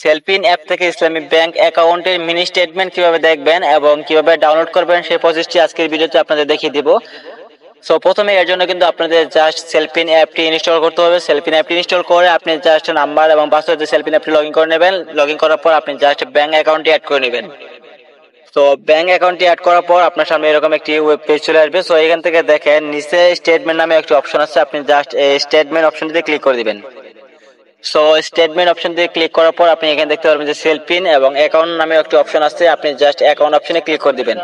Cellfin app থেকে ইসলামী bank অ্যাকাউন্টের mini statement কিভাবে দেখবেন এবং কিভাবে ডাউনলোড করবেন সেই প্রসেসটি আজকের ভিডিওতে আপনাদের দেখিয়ে দিব। সো প্রথমে এর জন্য কিন্তু আপনাদের জাস্ট সেলফিন অ্যাপটি ইনস্টল করতে হবে। সেলফিন অ্যাপটি ইনস্টল করে আপনি জাস্ট নাম্বার এবং পাসওয়ার্ড দিয়ে সেলফিন অ্যাপটি লগইন করে নেবেন। লগইন করার পর আপনি জাস্ট ব্যাংক অ্যাকাউন্টটি অ্যাড করে নেবেন। তো ব্যাংক অ্যাকাউন্টটি অ্যাড করার পর আপনার সামনে এরকম একটি ওয়েব পেজ চলে আসবে। সো এখান থেকে দেখেন নিচে স্টেটমেন্ট নামে একটি অপশন আছে, আপনি জাস্ট এই স্টেটমেন্ট অপশনটিতে ক্লিক করে দিবেন। সো স্টেটমেন্ট অপশন দিয়ে ক্লিক করার পর আপনি এখানে দেখতে পারবেন যে সেলফিন এবং অ্যাকাউন্ট নামে একটি অপশন আছে, আপনি জাস্ট অ্যাকাউন্ট অপশনে ক্লিক করে দিবেন।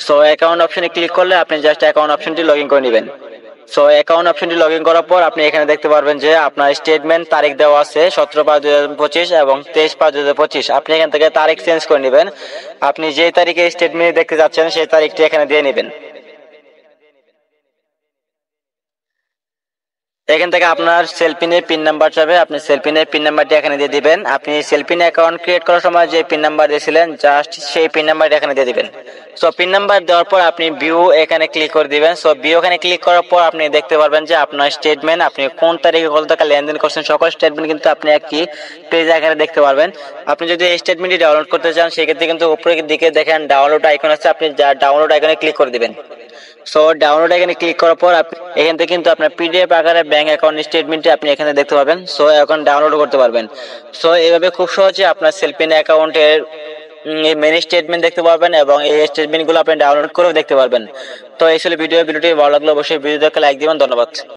সো অ্যাকাউন্ট অপশনে ক্লিক করলে আপনি জাস্ট অ্যাকাউন্ট অপশনটি লগইন করে নেবেন। সো অ্যাকাউন্ট অপশনটি লগইন করার পর আপনি এখানে দেখতে পারবেন যে আপনার স্টেটমেন্ট তারিখ দেওয়া আছে 17/5/2025 এবং 23/5/2025। আপনি এখান থেকে তারিখ চেঞ্জ করে নেবেন। আপনি যে তারিখে স্টেটমেন্ট দেখতে যাচ্ছেন সেই তারিখটি এখানে দিয়ে নেবেন। এখান থেকে আপনার সেলফিনের পিন নাম্বার চাবে, আপনি সেলফিনের পিন নাম্বারটি এখানে দিয়ে দিবেন। আপনি সেলফিন অ্যাকাউন্ট ক্রিয়েট করার সময় যে পিন নাম্বার দিয়েছিলেন জাস্ট সেই পিন নাম্বারটি এখানে দিয়ে দিবেন। সো পিন নাম্বার দেওয়ার পর আপনি ভিউ এখানে ক্লিক করে দিবেন। সো ভিউ এখানে ক্লিক করার পর আপনি দেখতে পারবেন যে আপনার স্টেটমেন্ট, আপনি কোন তারিখে কত টাকা লেনদেন করছেন সকল স্টেটমেন্ট কিন্তু আপনি একই পেজ এখানে দেখতে পারবেন। আপনি যদি এই স্টেটমেন্টটি ডাউনলোড করতে চান সেক্ষেত্রে কিন্তু উপরের দিকে দেখেন ডাউনলোড আইকন আছে, আপনি ডাউনলোড আইকনে ক্লিক করে দিবেন। সো ডাউনলোড এখানে ক্লিক করার পর এখান থেকে কিন্তু আপনার পিডিএফ আকারে ব্যাংক অ্যাকাউন্ট স্টেটমেন্টটি আপনি এখানে দেখতে পাবেন। সো এখন ডাউনলোড করতে পারবেন। সো এইভাবে খুব সহজে আপনার সেলফিন অ্যাকাউন্টের মিনি স্টেটমেন্ট দেখতে পারবেন এবং এই স্টেটমেন্টগুলো আপনি ডাউনলোড করেও দেখতে পারবেন। তো এই ছিল ভিডিওটি ভালো লাগলে অবশ্যই ভিডিওটাকে লাইক দিবেন। ধন্যবাদ।